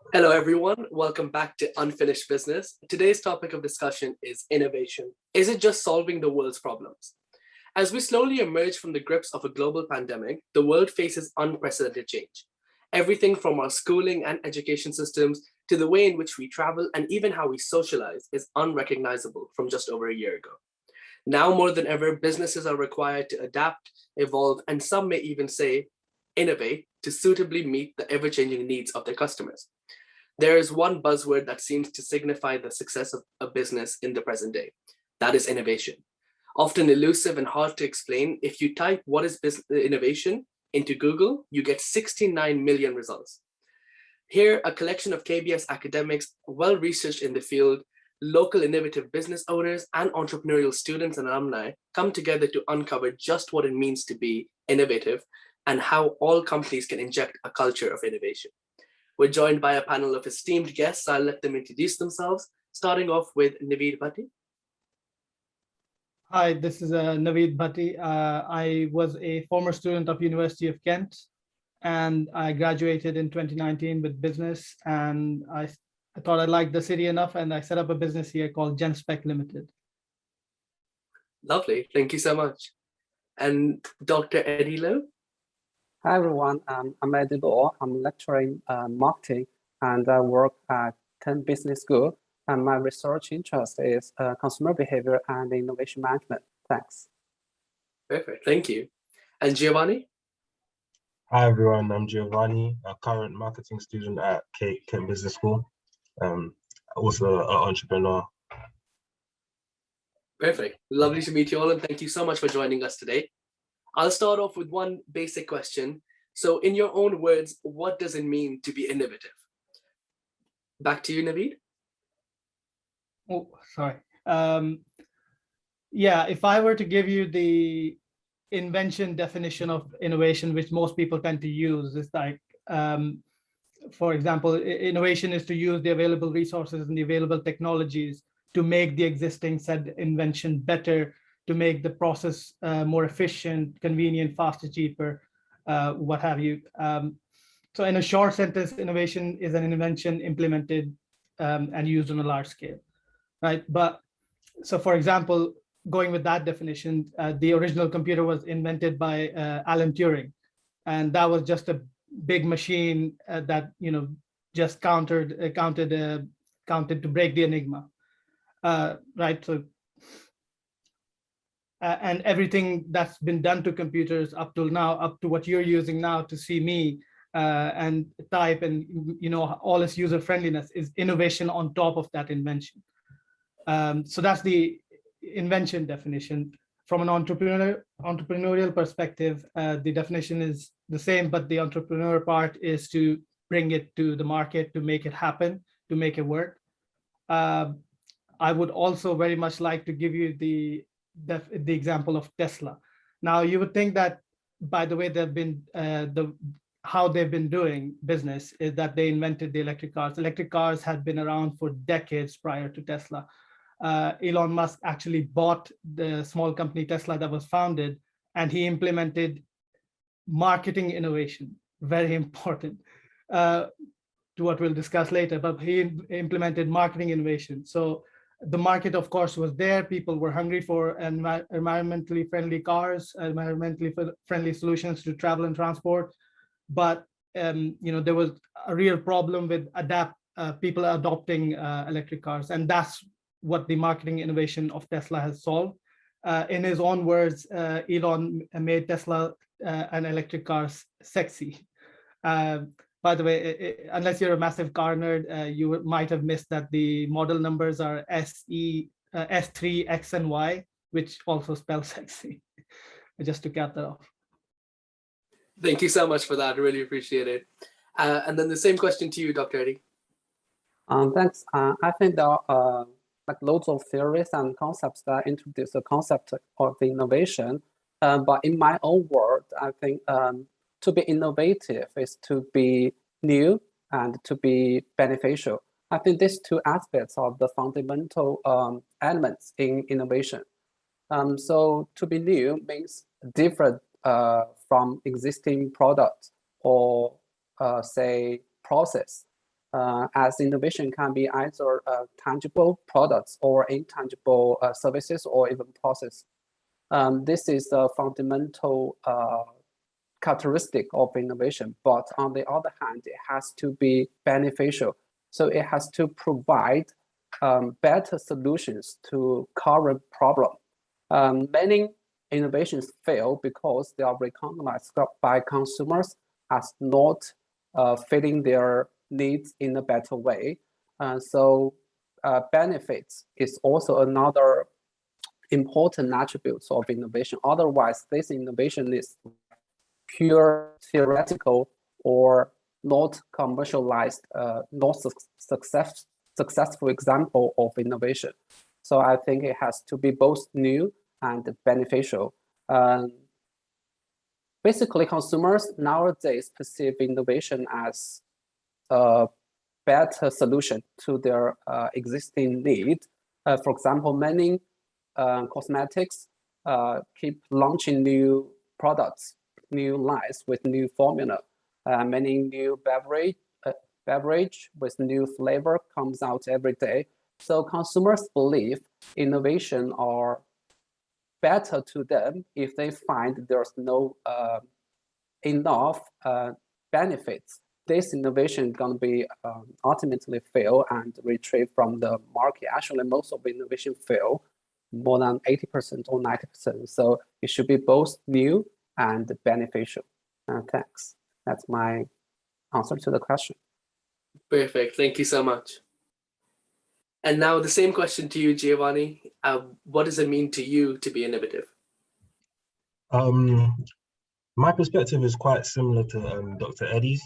Hello, everyone. Welcome back to Unfinished Business. Today's topic of discussion is innovation. Is it just solving the world's problems? As we slowly emerge from the grips of a global pandemic, the world faces unprecedented change. Everything from our schooling and education systems to the way in which we travel and even how we socialize is unrecognizable from just over a year ago. Now more than ever, businesses are required to adapt, evolve, and some may even say innovate to suitably meet the ever changing needs of their customers. There is one buzzword that seems to signify the success of a business in the present day. That is innovation. Often elusive and hard to explain, if you type what is business innovation into Google, you get 69 million results. Here, a collection of KBS academics, well researched in the field, local innovative business owners, and entrepreneurial students and alumni come together to uncover just what it means to be innovative and how all companies can inject a culture of innovation. We're joined by a panel of esteemed guests. I'll let them introduce themselves, starting off with Naveed Bhatti. Hi, this is Naveed Bhatti. I was a former student of University of Kent, and I graduated in 2019 with business. And I thought I liked the city enough, and I set up a business here called GenSpec Limited. Lovely, thank you so much. And Dr. Eddue. Hi everyone, I'm Eddue. I'm lecturing marketing and I work at Kent Business School. And my research interest is consumer behavior and innovation management. Thanks. Perfect, thank you. And Giovanni? Hi everyone, I'm Giovanni, a current marketing student at Kent Business School. Also an entrepreneur. Perfect, lovely to meet you all, and thank you so much for joining us today. I'll start off with one basic question. So in your own words, what does it mean to be innovative? Back to you, Naveed. Oh, sorry. Yeah, if I were to give you the invention definition of innovation, which most people tend to use, is like, for example, innovation is to use the available resources and the available technologies to make the existing said invention better, to make the process more efficient, convenient, faster, cheaper, what have you. So in a short sentence, innovation is an invention implemented and used on a large scale, right? But so for example, going with that definition, the original computer was invented by Alan Turing. And that was just a big machine that, just counted to break the enigma, right? So and everything that's been done to computers up till now, up to what you're using now to see me and type and all its user friendliness is innovation on top of that invention. So that's the invention definition. From an entrepreneurial perspective, the definition is the same, but the entrepreneur part is to bring it to the market, to make it happen, to make it work. I would also very much like to give you the example of Tesla. Now, you would think that by the way they've been how they've been doing business is that they invented the electric cars. Electric cars had been around for decades prior to Tesla. Elon Musk actually bought the small company Tesla that was founded, and he implemented marketing innovation, very important to what we'll discuss later, but he implemented marketing innovation. So the market, of course, was there. People were hungry for environmentally friendly cars, environmentally friendly solutions to travel and transport. But there was a real problem with people adopting electric cars, and that's what the marketing innovation of Tesla has solved. In his own words, Elon made Tesla and electric cars sexy. By the way, unless you're a massive car nerd, you might have missed that the model numbers are S3, X, and Y, which also spells sexy, just to cap that off. Thank you so much for that. I really appreciate it. And then the same question to you, Dr. Eddie. Thanks. I think there are loads of theories and concepts that introduce the concept of innovation. But in my own word, I think to be innovative is to be new and to be beneficial. I think these two aspects are the fundamental elements in innovation. So to be new means different from existing products or say process. as innovation can be either tangible products or intangible services or even process. This is a fundamental characteristic of innovation, but on the other hand, it has to be beneficial. So it has to provide better solutions to current problem. Many innovations fail because they are recognized by consumers as not fitting their needs in a better way. So benefits is also another important attribute of innovation. Otherwise, this innovation is pure theoretical or not commercialized, not successful example of innovation. So I think it has to be both new and beneficial. Basically, consumers nowadays perceive innovation as a better solution to their existing need. For example, many cosmetics keep launching new products, new lines with new formula. Many new beverage with new flavor comes out every day. So consumers believe innovation are better to them if they find there's no enough benefits. This innovation is going to be ultimately fail and retrieve from the market. Actually, most of innovation fail, more than 80% or 90%. So it should be both new and beneficial. Thanks. That's my answer to the question. Perfect. Thank you so much. And now the same question to you, Giovanni. What does it mean to you to be innovative? My perspective is quite similar to Dr. Eddie's.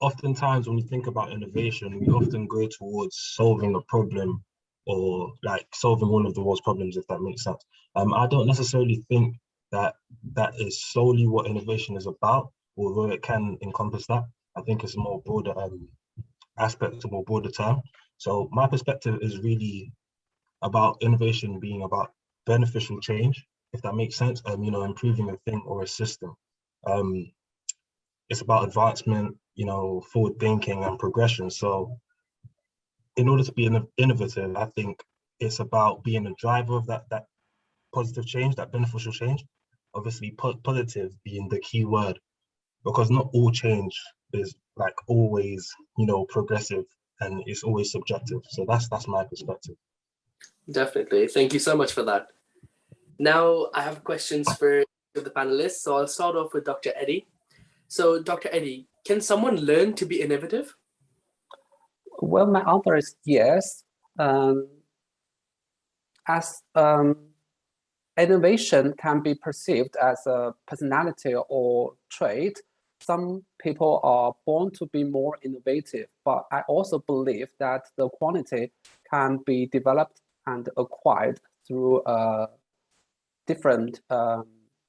Oftentimes when we think about innovation, we often go towards solving a problem or like solving one of the world's problems, if that makes sense. I don't necessarily think that is solely what innovation is about, although it can encompass that. I think it's a more broader aspect, a more broader term. So my perspective is really about innovation being about beneficial change, if that makes sense. Improving a thing or a system. It's about advancement, forward thinking and progression. So in order to be innovative, I think it's about being a driver of that positive change, that beneficial change. Obviously, positive being the key word, because not all change is like always, progressive, and it's always subjective. So that's my perspective. Definitely. Thank you so much for that. Now I have questions for the panelists. So I'll start off with Dr. Eddie. So Dr. Eddie, can someone learn to be innovative? Well, my answer is yes. As innovation can be perceived as a personality or trait, some people are born to be more innovative, but I also believe that the quality can be developed and acquired through different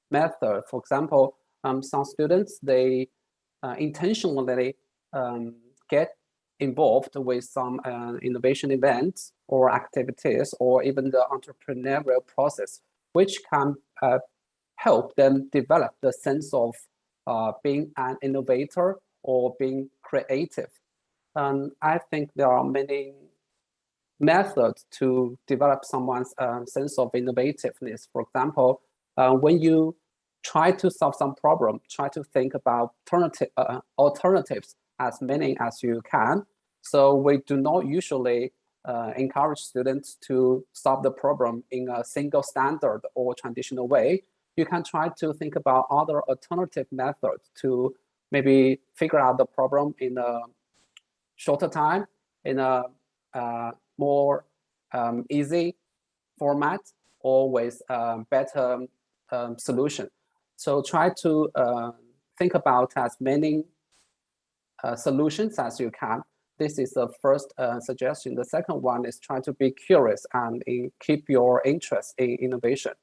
methods. For example, some students, they intentionally get involved with some innovation events or activities, or even the entrepreneurial process, which can help them develop the sense of being an innovator or being creative. I think there are many methods to develop someone's sense of innovativeness. For example, when you try to solve some problem, try to think about alternatives as many as you can. So we do not usually encourage students to solve the problem in a single standard or traditional way. You can try to think about other alternative methods to maybe figure out the problem in a shorter time, in a more easy format, or with better solution. So try to think about as many solutions as you can. This is the first suggestion. The second one is try to be curious and keep your interest in innovation.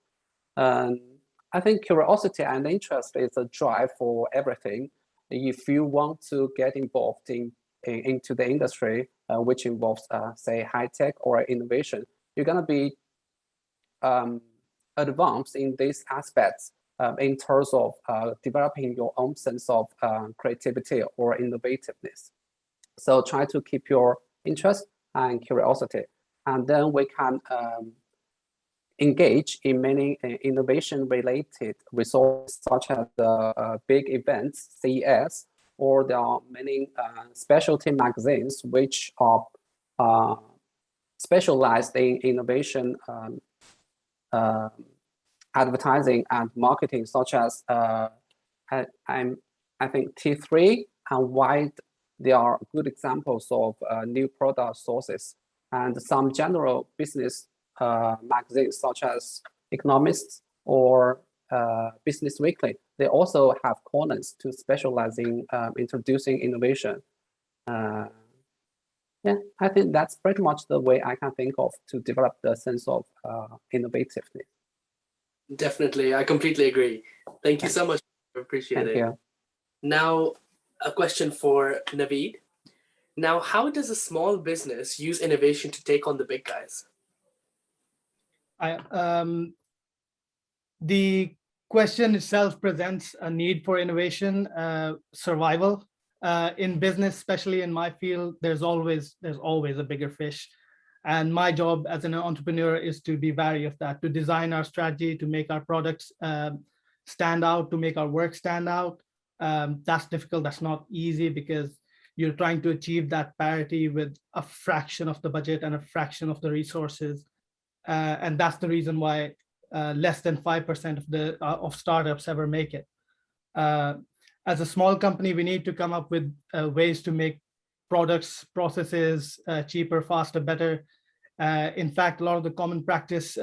I think curiosity and interest is a drive for everything. If you want to get involved into the industry, which involves, say, high tech or innovation, you're going to be advanced in these aspects in terms of developing your own sense of creativity or innovativeness. So try to keep your interest and curiosity, and then we can engage in many innovation-related resources, such as the big events, CES, or there are many specialty magazines which are specialized in innovation advertising and marketing, such as I think T3 and Wide. They are good examples of new product sources, and some general business magazines such as Economist or Business Weekly. They also have corners to specialize in introducing innovation. Yeah, I think that's pretty much the way I can think of to develop the sense of innovativeness. Definitely, I completely agree. Thank you so much. I appreciate Thank it. you. Now, a question for Naveed. Now, how does a small business use innovation to take on the big guys? The question itself presents a need for innovation, survival. In business, especially in my field, there's always a bigger fish. And my job as an entrepreneur is to be wary of that, to design our strategy, to make our products stand out, to make our work stand out. That's difficult. That's not easy, because you're trying to achieve that parity with a fraction of the budget and a fraction of the resources. And that's the reason why less than 5% of startups ever make it. As a small company, we need to come up with ways to make products, processes cheaper, faster, better. In fact, a lot of the common practice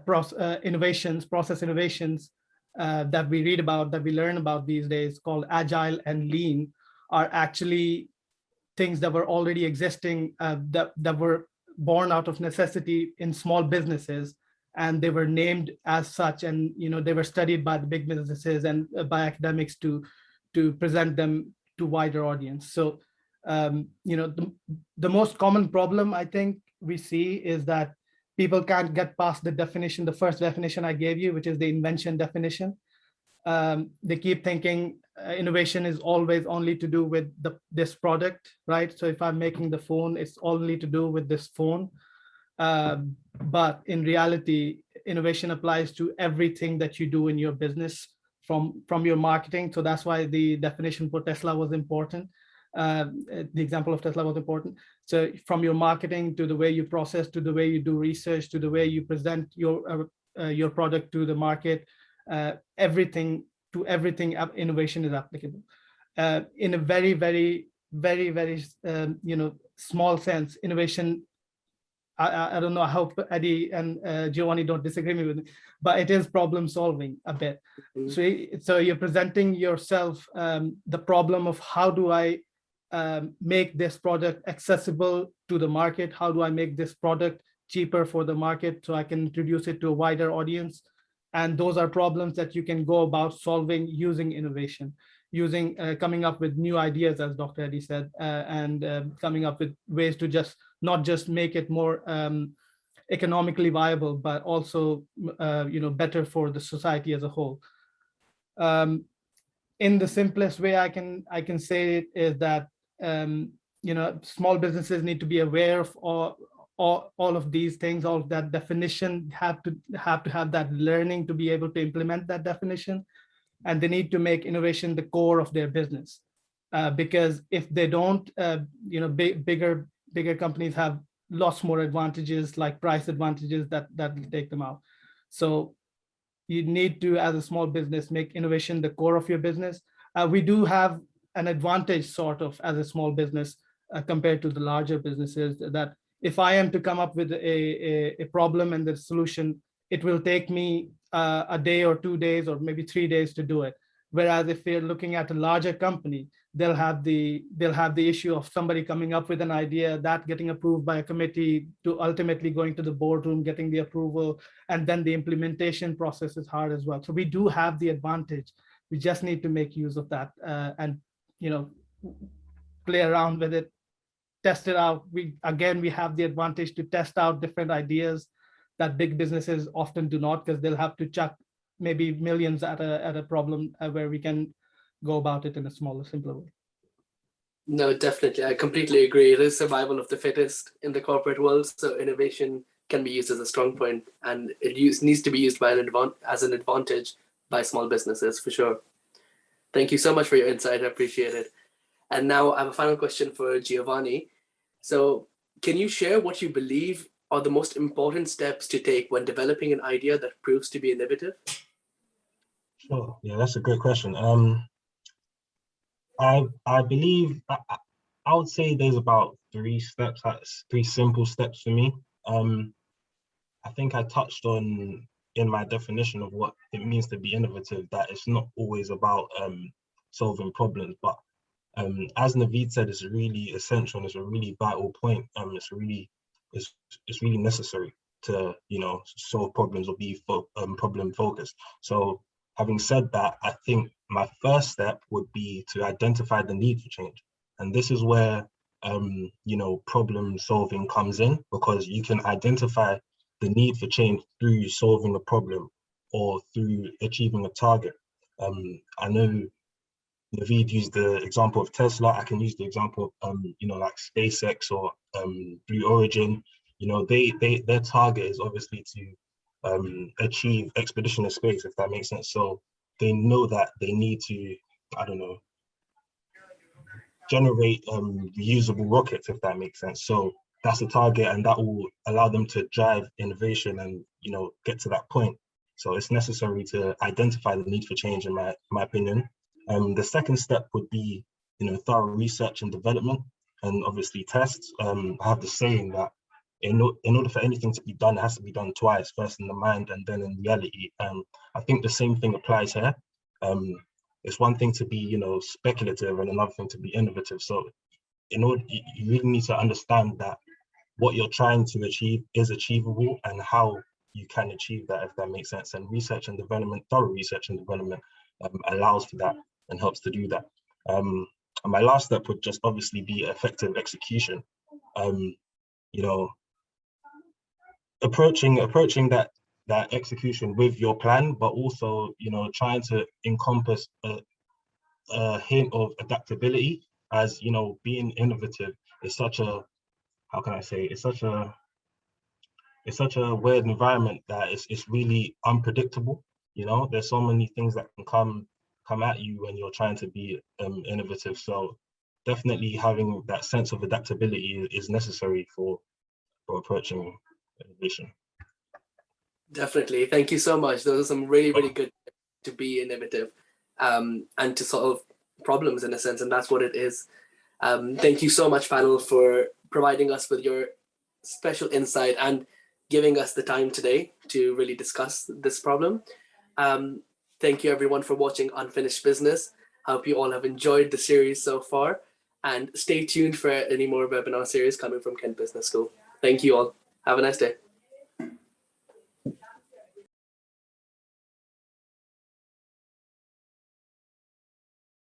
process innovations that we read about, that we learn about these days, called agile and lean, are actually things that were already existing, that were born out of necessity in small businesses, and they were named as such, and they were studied by the big businesses and by academics to present them to wider audience. So the most common problem I think we see is that people can't get past the definition, the first definition I gave you, which is the invention definition. They keep thinking innovation is always only to do with this product, right? So if I'm making the phone, it's only to do with this phone. But in reality, innovation applies to everything that you do in your business, from your marketing. So that's why the definition for Tesla was important. The example of Tesla was important. So from your marketing to the way you process, to the way you do research, to the way you present your product to the market, everything innovation is applicable. In a very, very, very, very small sense, innovation, I don't know, I hope Eddie and Giovanni don't disagree with me, but it is problem solving a bit. Mm-hmm. So you're presenting yourself the problem of, how do I make this product accessible to the market? How do I make this product cheaper for the market so I can introduce it to a wider audience? And those are problems that you can go about solving using innovation, coming up with new ideas, as Dr. Eddie said, and coming up with ways to not just make it more economically viable, but also better for the society as a whole. In the simplest way I can say it is that small businesses need to be aware of all of these things, all of that definition, have to have that learning to be able to implement that definition, and they need to make innovation the core of their business, because if they don't, bigger companies have lots more advantages, like price advantages, that will take them out. So you need to, as a small business, make innovation the core of your business. We do have an advantage, sort of, as a small business compared to the larger businesses, that if I am to come up with a problem and the solution, it will take me a day or 2 days or maybe 3 days to do it. Whereas if you're looking at a larger company, they'll have the issue of somebody coming up with an idea, that getting approved by a committee, to ultimately going to the boardroom, getting the approval, and then the implementation process is hard as well. So we do have the advantage. We just need to make use of that and play around with it, test it out. We have the advantage to test out different ideas that big businesses often do not, because they'll have to chuck maybe millions at a problem, where we can go about it in a smaller, simpler way. No, definitely. I completely agree. It is survival of the fittest in the corporate world. So innovation can be used as a strong point, and needs to be used by as an advantage by small businesses for sure. Thank you so much for your insight. I appreciate it. And now I have a final question for Giovanni. So, can you share what you believe are the most important steps to take when developing an idea that proves to be innovative? Sure. Yeah, that's a great question. I believe I would say there's about three steps, three simple steps for me. I think I touched on in my definition of what it means to be innovative, that it's not always about solving problems, but as Naveed said, it's really essential and it's a really vital point. It's really necessary to solve problems or be problem focused. So having said that, I think my first step would be to identify the need for change, and this is where problem solving comes in, because you can identify the need for change through solving a problem or through achieving a target. I know Naveed used the example of Tesla. I can use the example of like SpaceX or Blue Origin. Their target is obviously to achieve expedition in space, if that makes sense. So they know that they need to, I don't know, generate reusable rockets, if that makes sense. So that's the target, and that will allow them to drive innovation and get to that point. So it's necessary to identify the need for change, in my opinion. The second step would be thorough research and development, and obviously tests. I have the saying that in order for anything to be done, it has to be done twice, first in the mind and then in reality. I think the same thing applies here. It's one thing to be speculative and another thing to be innovative. So in order, you really need to understand that what you're trying to achieve is achievable and how you can achieve that, if that makes sense. And research and development, thorough research and development allows for that and helps to do that. And my last step would just obviously be effective execution. Approaching that execution with your plan, but also trying to encompass a hint of adaptability, as being innovative is such a, how can I say, it's such a weird environment that it's really unpredictable. There's so many things that can come at you when you're trying to be innovative. So definitely having that sense of adaptability is necessary for approaching innovation. Definitely. Thank you so much. Those are some really, really good tips to be innovative and to solve problems in a sense. And that's what it is. Thank you so much, panel, for providing us with your special insight and giving us the time today to really discuss this problem. Thank you, everyone, for watching Unfinished Business. I hope you all have enjoyed the series so far. And stay tuned for any more webinar series coming from Kent Business School. Thank you all. Have a nice day.